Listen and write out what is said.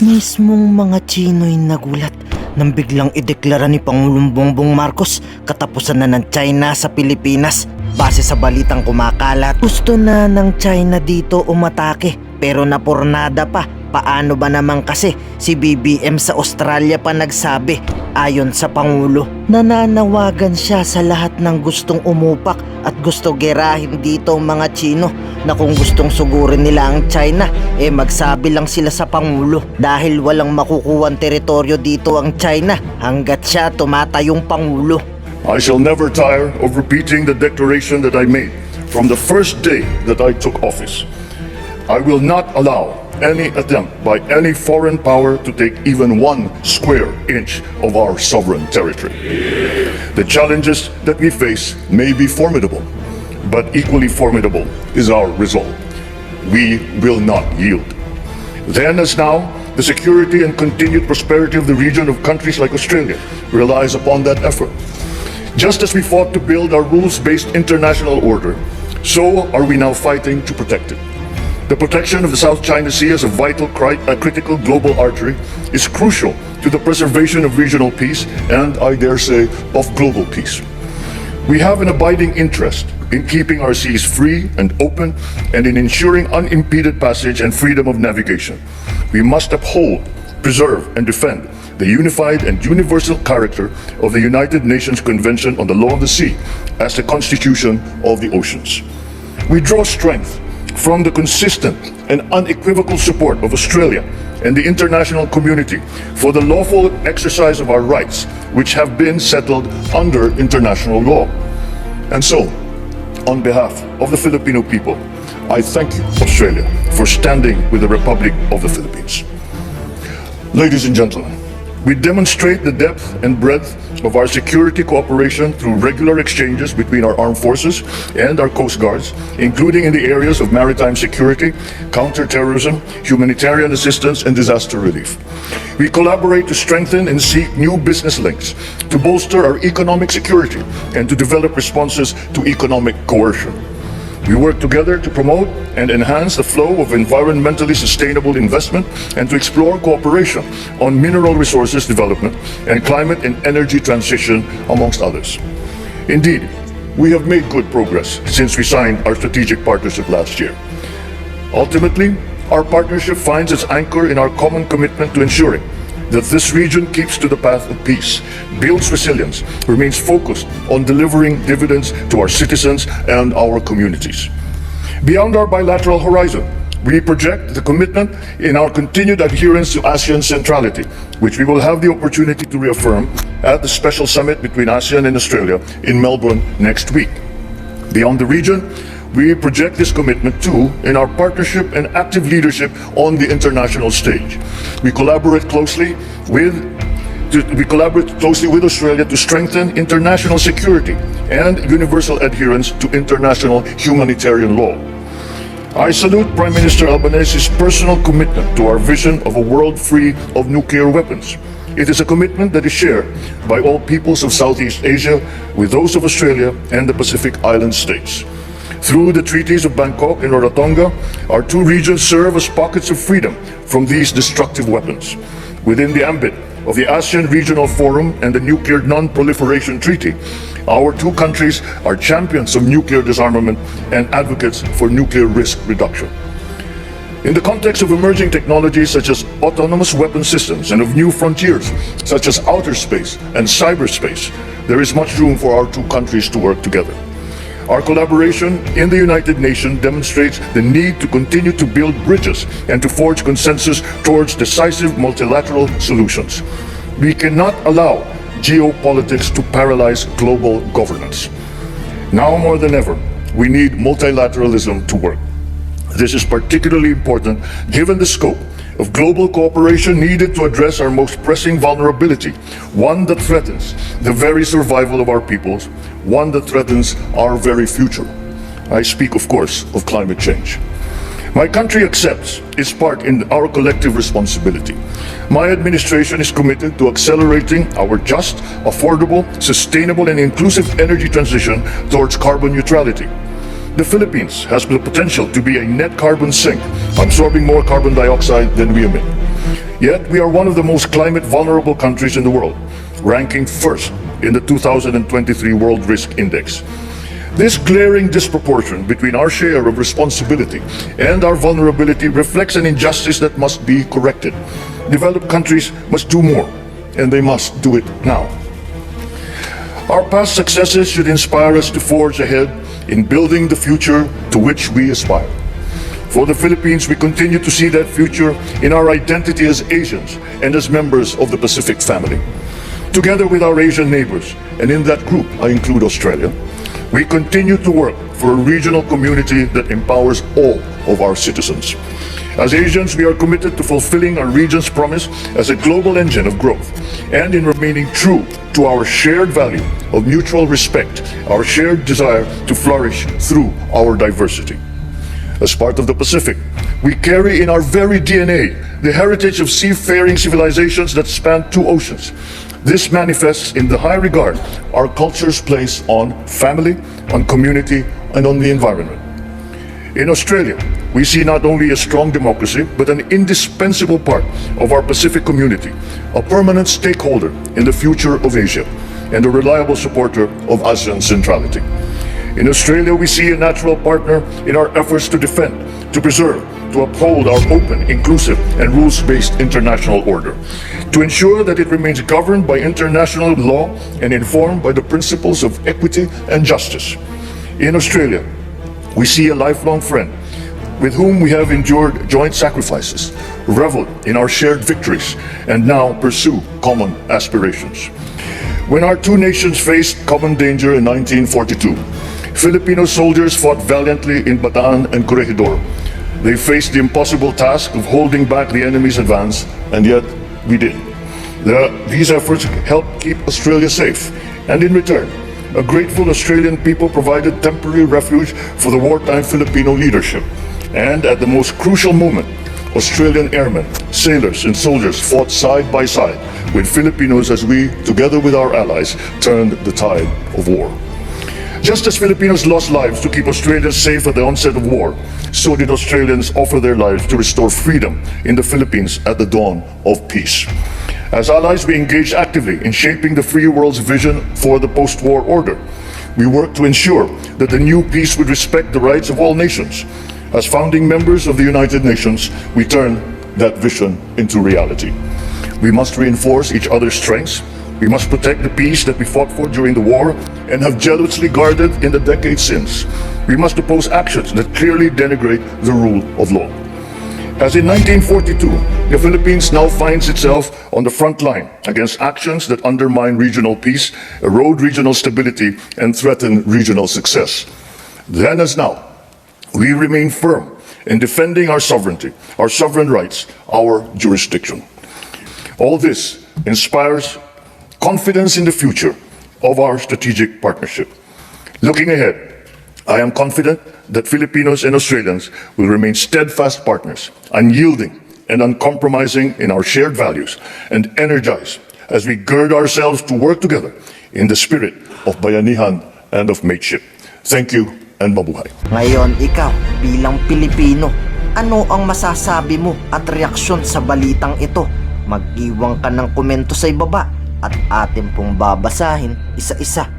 Mismong mga Chino'y nagulat nang biglang ideklara ni Pangulong Bongbong Marcos katapusan na ng China sa Pilipinas. Base sa balitang kumakalat, gusto na ng China dito umatake pero napurnada pa. Paano ba naman kasi si BBM sa Australia pa nagsabi? Ayon sa Pangulo, nananawagan siya sa lahat ng gustong umupak at gusto gerahin dito ang mga Chino na kung gustong sugurin nila ang China, magsabi lang sila sa Pangulo dahil walang makukuhang teritoryo dito ang China hanggat siya tumatayong Pangulo. I shall never tire of repeating the declaration that I made from the first day that I took office. I will not allow any attempt by any foreign power to take even 1 square inch of our sovereign territory. The challenges that we face may be formidable, but equally formidable is our resolve. We will not yield. Then as now, the security and continued prosperity of the region of countries like Australia relies upon that effort. Just as we fought to build our rules-based international order, so are we now fighting to protect it. The protection of the South China Sea as a vital critical global artery is crucial to the preservation of regional peace and, I dare say, of global peace. We have an abiding interest in keeping our seas free and open and in ensuring unimpeded passage and freedom of navigation. We must uphold, preserve, and defend the unified and universal character of the United Nations Convention on the Law of the Sea as the constitution of the oceans. We draw strength from the consistent and unequivocal support of Australia and the international community for the lawful exercise of our rights, which have been settled under international law. And so, on behalf of the Filipino people, I thank you, Australia, for standing with the Republic of the Philippines. Ladies and gentlemen, we demonstrate the depth and breadth of our security cooperation through regular exchanges between our armed forces and our coast guards, including in the areas of maritime security, counterterrorism, humanitarian assistance, and disaster relief. We collaborate to strengthen and seek new business links, to bolster our economic security, and to develop responses to economic coercion. We work together to promote and enhance the flow of environmentally sustainable investment and to explore cooperation on mineral resources development and climate and energy transition, amongst others. Indeed, we have made good progress since we signed our strategic partnership last year. Ultimately, our partnership finds its anchor in our common commitment to ensuring that this region keeps to the path of peace, builds resilience, remains focused on delivering dividends to our citizens and our communities. Beyond our bilateral horizon, we project the commitment in our continued adherence to ASEAN centrality, which we will have the opportunity to reaffirm at the special summit between ASEAN and Australia in Melbourne next week. Beyond the region, we project this commitment too in our partnership and active leadership on the international stage. We collaborate closely with Australia to strengthen international security and universal adherence to international humanitarian law. I salute Prime Minister Albanese's personal commitment to our vision of a world free of nuclear weapons. It is a commitment that is shared by all peoples of Southeast Asia with those of Australia and the Pacific Island states. Through the treaties of Bangkok and Rarotonga, our two regions serve as pockets of freedom from these destructive weapons. Within the ambit of the ASEAN Regional Forum and the Nuclear Non-Proliferation Treaty, our two countries are champions of nuclear disarmament and advocates for nuclear risk reduction. In the context of emerging technologies such as autonomous weapon systems and of new frontiers such as outer space and cyberspace, there is much room for our two countries to work together. Our collaboration in the United Nations demonstrates the need to continue to build bridges and to forge consensus towards decisive multilateral solutions. We cannot allow geopolitics to paralyze global governance. Now more than ever, we need multilateralism to work. This is particularly important given the scope of global cooperation needed to address our most pressing vulnerability, one that threatens the very survival of our peoples, one that threatens our very future. I speak, of course, of climate change. My country accepts its part in our collective responsibility. My administration is committed to accelerating our just, affordable, sustainable, and inclusive energy transition towards carbon neutrality. The Philippines has the potential to be a net carbon sink, absorbing more carbon dioxide than we emit. Yet we are one of the most climate vulnerable countries in the world, ranking first in the 2023 World Risk Index. This glaring disproportion between our share of responsibility and our vulnerability reflects an injustice that must be corrected. Developed countries must do more, and they must do it now. Our past successes should inspire us to forge ahead in building the future to which we aspire. For the Philippines, we continue to see that future in our identity as Asians and as members of the Pacific family. Together with our Asian neighbors, and in that group I include Australia, we continue to work for a regional community that empowers all of our citizens. As Asians, we are committed to fulfilling our region's promise as a global engine of growth and in remaining true to our shared value of mutual respect, our shared desire to flourish through our diversity. As part of the Pacific, we carry in our very DNA the heritage of seafaring civilizations that span two oceans. This manifests in the high regard our cultures place on family, on community, and on the environment. In Australia, we see not only a strong democracy, but an indispensable part of our Pacific community, a permanent stakeholder in the future of Asia, and a reliable supporter of ASEAN centrality. In Australia, we see a natural partner in our efforts to defend, to preserve, to uphold our open, inclusive, and rules-based international order, to ensure that it remains governed by international law and informed by the principles of equity and justice. In Australia, we see a lifelong friend with whom we have endured joint sacrifices, reveled in our shared victories, and now pursue common aspirations. When our two nations faced common danger in 1942, Filipino soldiers fought valiantly in Bataan and Corregidor. They faced the impossible task of holding back the enemy's advance, and yet we did. These efforts helped keep Australia safe, and in return, a grateful Australian people provided temporary refuge for the wartime Filipino leadership. And at the most crucial moment, Australian airmen, sailors, and soldiers fought side by side with Filipinos as we, together with our allies, turned the tide of war. Just as Filipinos lost lives to keep Australians safe at the onset of war, so did Australians offer their lives to restore freedom in the Philippines at the dawn of peace. As allies, we engaged actively in shaping the free world's vision for the post-war order. We worked to ensure that the new peace would respect the rights of all nations. As founding members of the United Nations, we turned that vision into reality. We must reinforce each other's strengths. We must protect the peace that we fought for during the war and have jealously guarded in the decades since. We must oppose actions that clearly denigrate the rule of law. As in 1942, the Philippines now finds itself on the front line against actions that undermine regional peace, erode regional stability, and threaten regional success. Then as now, we remain firm in defending our sovereignty, our sovereign rights, our jurisdiction. All this inspires confidence in the future of our strategic partnership. Looking ahead, I am confident that Filipinos and Australians will remain steadfast partners, unyielding and uncompromising in our shared values, and energized as we gird ourselves to work together in the spirit of bayanihan and of mateship. Thank you and mabuhay. Ngayon, ikaw bilang Pilipino, ano ang masasabi mo at reaksyon sa balitang ito? Mag-iwan ka ng komento sa ibaba at atin pong babasahin isa-isa.